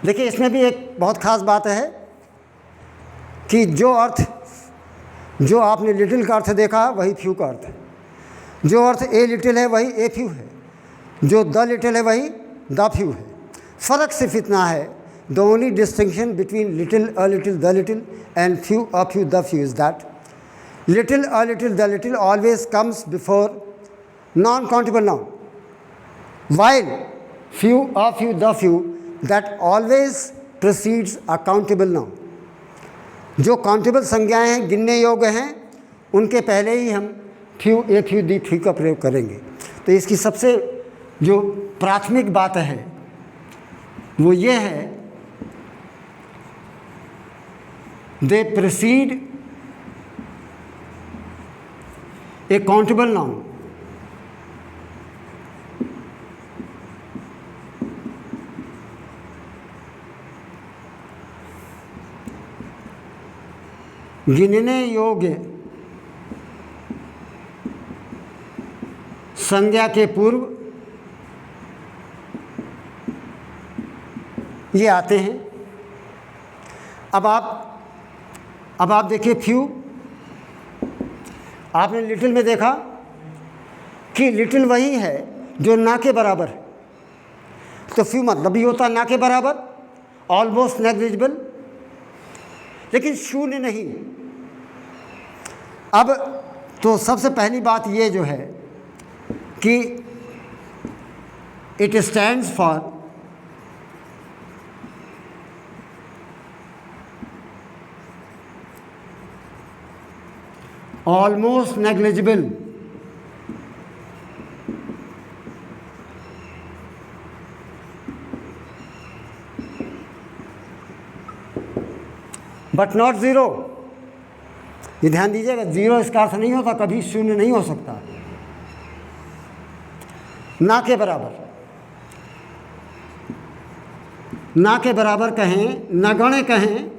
देखिए इसमें भी एक बहुत ख़ास बात है कि जो आपने लिटिल का अर्थ देखा वही फ्यू का अर्थ है, जो अर्थ ए लिटिल है वही ए फ्यू है, जो द लिटिल है वही द फ्यू है। फ़र्क सिर्फ इतना है, the only distinction between little, a little, the little and few, a few, the few is that little, a little, the little always comes before non-countable noun, while few, a few, the few that always precedes a countable noun। जो countable संज्ञाएं हैं, गिनने योग्य हैं, उनके पहले ही हम few, a few, the few का प्रयोग करेंगे। तो इसकी सबसे जो प्राथमिक बात है वो ये है, दे प्रीसीड ए काउंटेबल नाउन। गिनने योग्य संज्ञा के पूर्व ये आते हैं। अब आप देखिए फ्यू, आपने लिटिल में देखा कि लिटिल वही है जो ना के बराबर है, तो फ्यू मतलब भी होता ना के बराबर, ऑलमोस्ट नेग्लिजिबल, लेकिन शून्य नहीं। अब तो सबसे पहली बात ये जो है कि it stands for almost negligible, but not zero. ये ध्यान दीजिएगा, ज़ीरो इसका अर्थ नहीं होता, कभी शून्य नहीं हो सकता। ना के बराबर, ना के बराबर कहें, नगण्य कहें,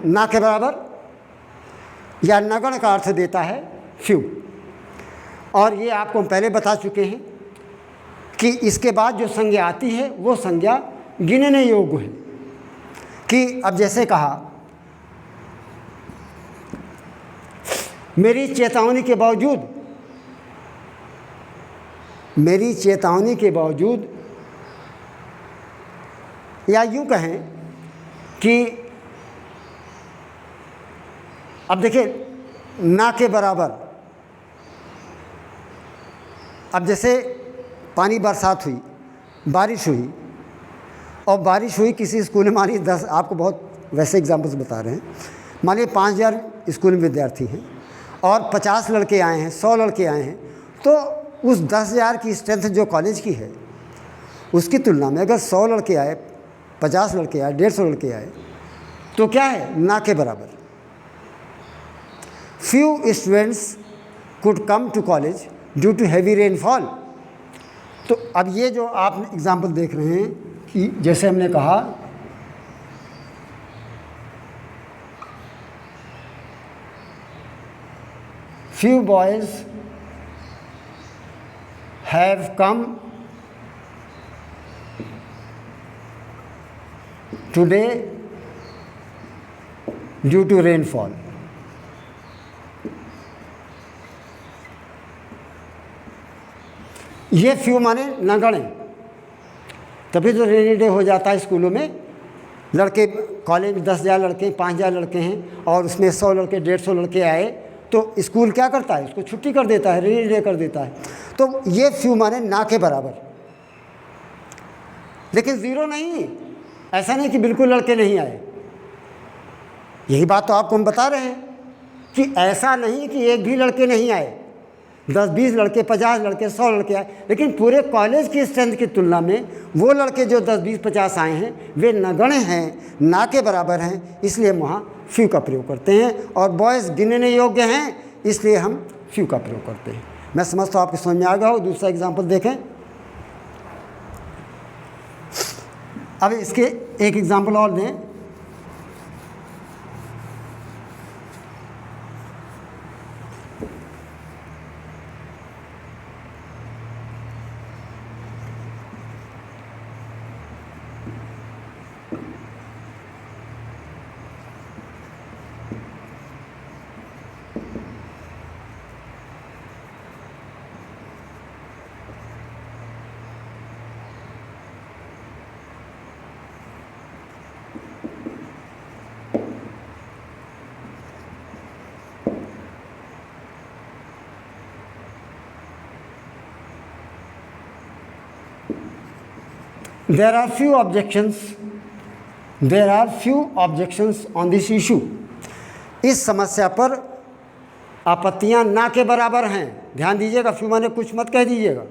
ना के बराबर या नगण्य का अर्थ देता है फ्यू। और ये आपको हम पहले बता चुके हैं कि इसके बाद जो संज्ञा आती है वो संज्ञा गिनने योग्य है। कि अब जैसे कहा, मेरी चेतावनी के बावजूद, या यूँ कहें कि अब देखिए ना के बराबर, अब जैसे पानी बरसात हुई, बारिश हुई, और बारिश हुई किसी स्कूल में, मानिए 10, आपको बहुत वैसे एग्जाम्पल्स बता रहे हैं, मानिए 5000 स्कूल में विद्यार्थी हैं और 50 लड़के आए हैं, 100 लड़के आए हैं, तो उस 10,000 की स्ट्रेंथ जो कॉलेज की है उसकी तुलना में अगर 100 लड़के आए, 50 लड़के आए, 150 लड़के आए, तो क्या है, ना के बराबर। Few students could come to college due to heavy rainfall। तो अब ये जो आप एग्जाम्पल देख रहे हैं कि जैसे हमने कहा few boys have come today due to rainfall। ये फ्यू माने नगण्य, तभी तो रेनी डे हो जाता है स्कूलों में। लड़के कॉलेज में 10,000 लड़के, 5,000 लड़के हैं और उसमें 100 लड़के, 150 लड़के आए, तो स्कूल क्या करता है, उसको छुट्टी कर देता है, रेनी डे कर देता है। तो ये फ्यू माने ना के बराबर, लेकिन ज़ीरो नहीं। ऐसा नहीं कि बिल्कुल लड़के नहीं आए, यही बात तो आपको हम बता रहे हैं कि ऐसा नहीं कि एक भी लड़के नहीं आए, 10-20 लड़के, 50 लड़के, 100 लड़के आए, लेकिन पूरे कॉलेज की स्ट्रेंथ की तुलना में वो लड़के जो 10-20-50 आए हैं वे नगण्य हैं, ना के बराबर हैं, इसलिए हम वहाँ फ्यू का प्रयोग करते हैं। और बॉयज़ गिनने योग्य हैं, इसलिए हम फ्यू का प्रयोग करते हैं। मैं समझता हूँ आपको समझ में आ गया हो। दूसरा एग्जाम्पल देखें, अब इसके एक एग्जाम्पल और दें। There are few objections on this issue. इस समस्या पर आपत्तियां ना के बराबर हैं। ध्यान दीजिएगा, फ्यू माने कुछ मत कह दीजिएगा।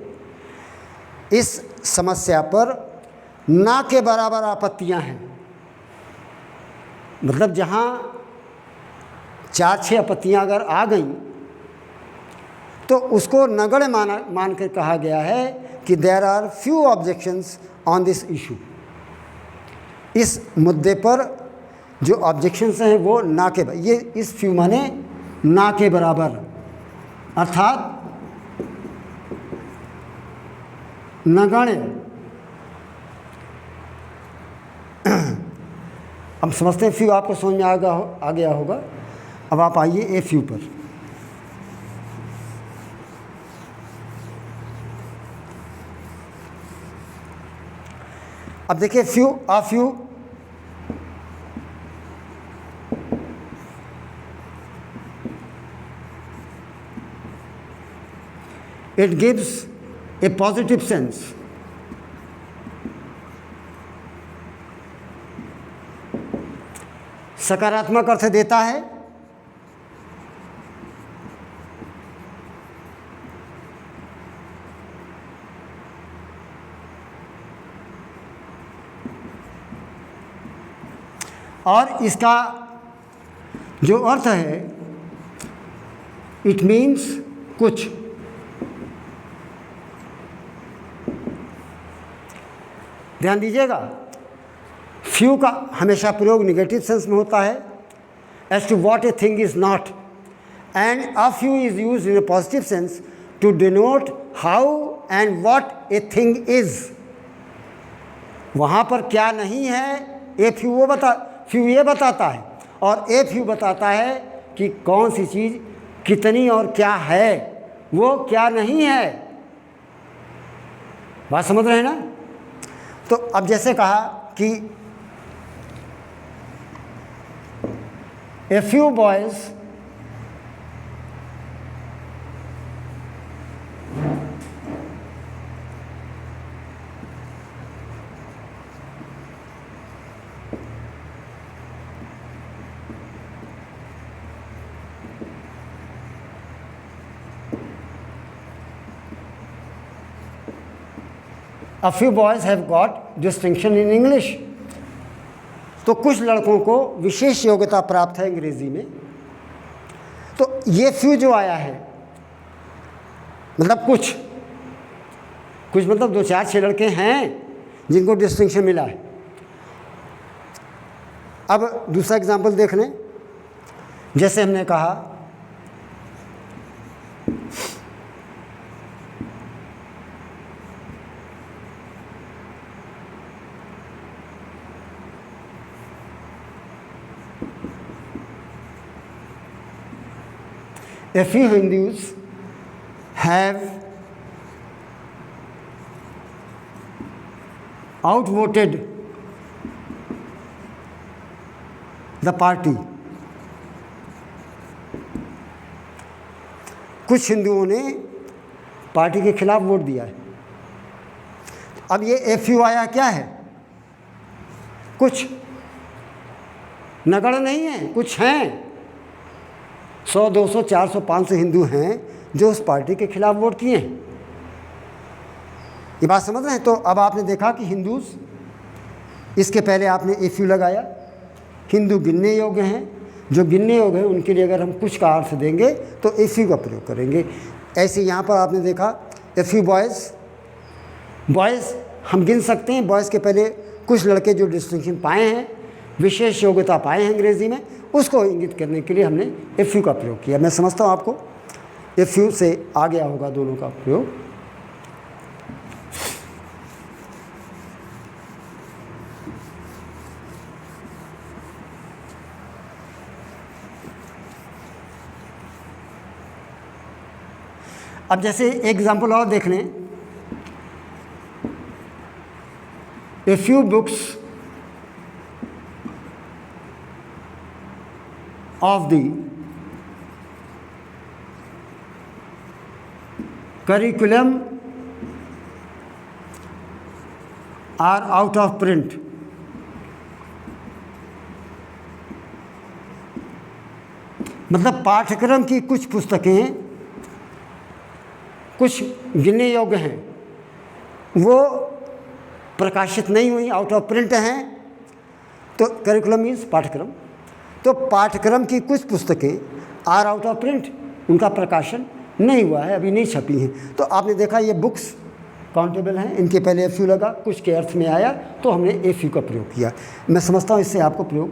इस समस्या पर ना के बराबर आपत्तियां हैं, मतलब जहां 4-6 आपत्तियां अगर आ गई तो उसको नगण्य मान कर कहा गया है कि there are few objections on this issue. इस मुद्दे पर जो ऑब्जेक्शंस हैं वो ना के, ये इस फ्यू माने ना के बराबर, अर्थात नगण्य। अब समझते हैं, फ्यू आपको समझ में आ गया होगा। अब आप आइए ए फ्यू पर। अब देखिए few uh few it gives A positive sense. सकारात्मक अर्थ देता है। और इसका जो अर्थ है, इट मीन्स कुछ। ध्यान दीजिएगा, फ्यू का हमेशा प्रयोग निगेटिव सेंस में होता है, as to what a thing is not, and a few is use in a positive sense to denote how and what a thing is. वहाँ पर क्या नहीं है, ए फ्यू फ्यू ये बताता है, और ए फ्यू बताता है कि कौन सी चीज़ कितनी और क्या है, वो क्या नहीं है। बात समझ रहे हैं ना? तो अब जैसे कहा कि a few boys A few boys have got distinction in English. तो कुछ लड़कों को विशेष योग्यता प्राप्त है अंग्रेजी में। तो ये फ्यू जो आया है, मतलब कुछ मतलब 2-4-6 लड़के हैं जिनको डिस्टिंक्शन मिला है। अब दूसरा एग्जाम्पल देख लें। जैसे हमने कहा a few Hindus have outvoted the party. कुछ हिंदुओं ने पार्टी के खिलाफ वोट दिया है। अब ये एफयू आया क्या है? कुछ, नगण्य नहीं है, कुछ हैं। 100, 200, 400, 500 हिंदू हैं जो उस पार्टी के खिलाफ वोट किए हैं। ये बात समझ रहे हैं? तो अब आपने देखा कि हिंदूज, इसके पहले आपने एफयू लगाया, हिंदू गिनने योग्य हैं। जो गिनने योग्य हैं उनके लिए अगर हम कुछ का अर्थ देंगे तो एफयू का प्रयोग करेंगे। ऐसे यहाँ पर आपने देखा एफयू बॉयज़ हम गिन सकते हैं। बॉयज़ के पहले कुछ लड़के जो डिस्टिंक्शन पाए हैं, विशेष योग्यता पाए हैं अंग्रेज़ी में, उसको इंगित करने के लिए हमने ए फ्यू का प्रयोग किया। मैं समझता हूँ आपको ए फ्यू से आ गया होगा दोनों का प्रयोग। अब जैसे एग्जाम्पल और देख लें, a few books of the curriculum are out of print। मतलब पाठ्यक्रम की कुछ पुस्तकें, कुछ गिनने योग्य हैं, वो प्रकाशित नहीं हुई, आउट ऑफ प्रिंट हैं। तो करिकुलम मीन्स पाठ्यक्रम। तो पाठ्यक्रम की कुछ पुस्तकें आर आउट ऑफ प्रिंट, उनका प्रकाशन नहीं हुआ है, अभी नहीं छपी हैं। तो आपने देखा ये बुक्स काउंटेबल हैं, इनके पहले ए फ्यू लगा, कुछ के अर्थ में आया तो हमने ए फ्यू का प्रयोग किया। मैं समझता हूँ इससे आपको प्रयोग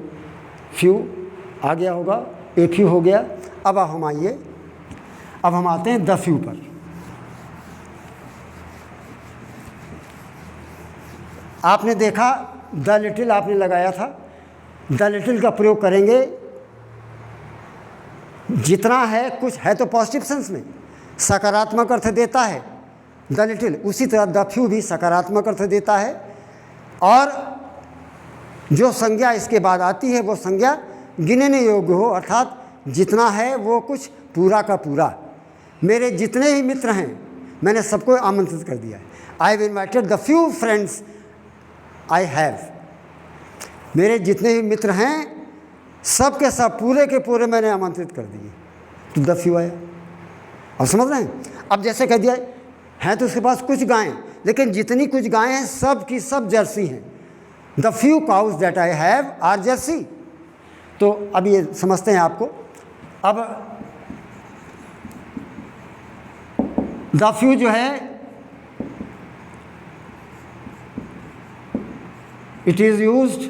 फ्यू आ गया होगा, ए फ्यू हो गया। अब हम आइए, अब हम आते हैं द फ्यू पर। आपने देखा द लिटिल आपने लगाया था, द लिटिल का प्रयोग करेंगे जितना है, कुछ है तो पॉजिटिव सेंस में सकारात्मक अर्थ देता है द लिटिल, उसी तरह द फ्यू भी सकारात्मक अर्थ देता है। और जो संज्ञा इसके बाद आती है वो संज्ञा गिनने योग्य हो, अर्थात जितना है वो कुछ पूरा का पूरा। मेरे जितने ही मित्र हैं मैंने सबको आमंत्रित कर दिया है। I have invited the few friends I have. मेरे जितने ही मित्र हैं सब के सब पूरे के पूरे मैंने आमंत्रित कर दिए, तो द फ्यू आया। अब समझ रहे हैं? अब जैसे कह दिया है तो उसके पास कुछ गायें, लेकिन जितनी कुछ गायें हैं सब की सब जर्सी हैं। The few cows that I have are jersey. तो अब ये समझते हैं आपको। अब द फ्यू जो है it is used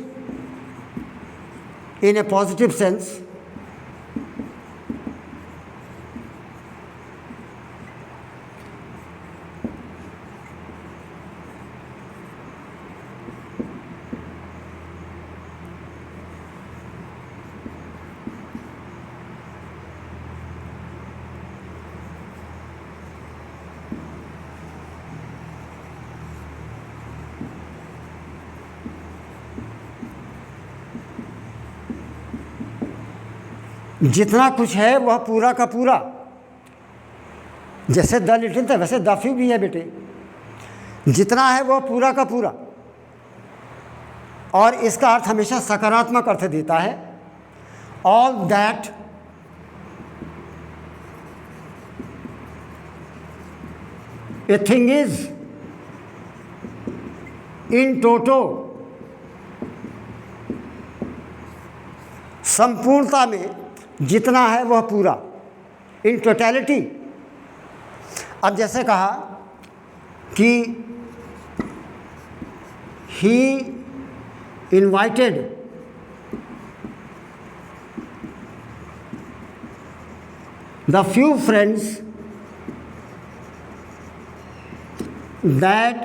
in a positive sense जितना कुछ है वह पूरा का पूरा। जैसे द लिटिल था वैसे द फ्यू भी है बेटे, जितना है वह पूरा का पूरा। और इसका अर्थ हमेशा सकारात्मक अर्थ देता है। All that a thing is in toto, संपूर्णता में जितना है वह पूरा, इन टोटैलिटी। अब जैसे कहा कि ही invited the few friends that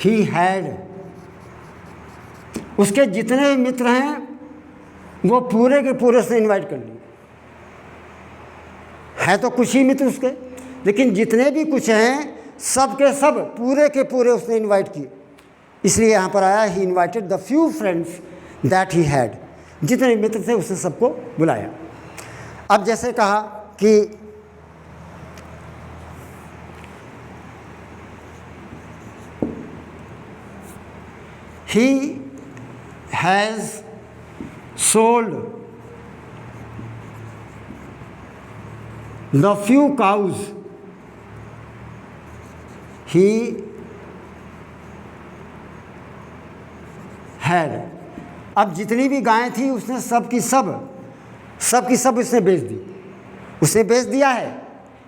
he had. उसके जितने भी मित्र हैं वो पूरे के पूरे से इनवाइट कर लिए। है तो कुछ ही मित्र उसके, लेकिन जितने भी कुछ हैं सब के सब पूरे के पूरे उसने इनवाइट किए। इसलिए यहाँ पर आया he invited the few friends that he had. जितने मित्र थे उसने सबको बुलाया। अब जैसे कहा कि ही has sold the few cows he had। अब जितनी भी गायें थी उसने सब की सब उसने बेच दी, उसने बेच दिया है।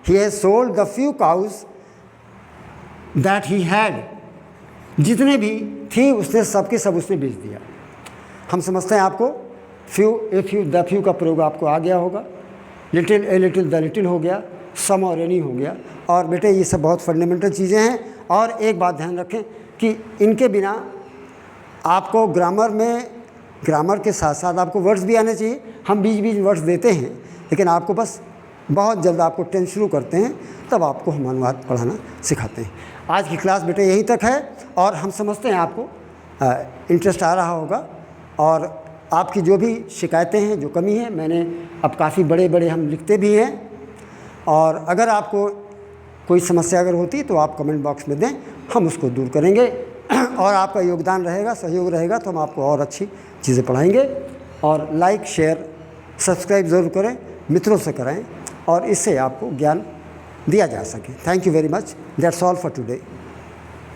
He has sold the few cows that he had, जितने भी थी उसने सबके सब उसने बेच दिया। हम समझते हैं आपको few, a few, the few का प्रयोग आपको आ गया होगा। Little, a little, the little हो गया, सम और एनी हो गया। और बेटे ये सब बहुत फंडामेंटल चीज़ें हैं। और एक बात ध्यान रखें कि इनके बिना आपको ग्रामर में, ग्रामर के साथ साथ आपको वर्ड्स भी आने चाहिए। हम बीच बीच वर्ड्स देते हैं, लेकिन आपको बस बहुत जल्द आपको टेंस शुरू करते हैं तब आपको हम अनुवाद पढ़ाना सिखाते हैं। आज की क्लास बेटे यहीं तक है और हम समझते हैं आपको इंटरेस्ट आ रहा होगा। और आपकी जो भी शिकायतें हैं, जो कमी है, मैंने अब काफ़ी बड़े बड़े हम लिखते भी हैं। और अगर आपको कोई समस्या अगर होती तो आप कमेंट बॉक्स में दें, हम उसको दूर करेंगे। और आपका योगदान रहेगा, सहयोग रहेगा तो हम आपको और अच्छी चीज़ें पढ़ाएंगे। और लाइक, शेयर, सब्सक्राइब ज़रूर करें, मित्रों से कराएं और इससे आपको ज्ञान दिया जा सके। Thank you very much. That's all for today.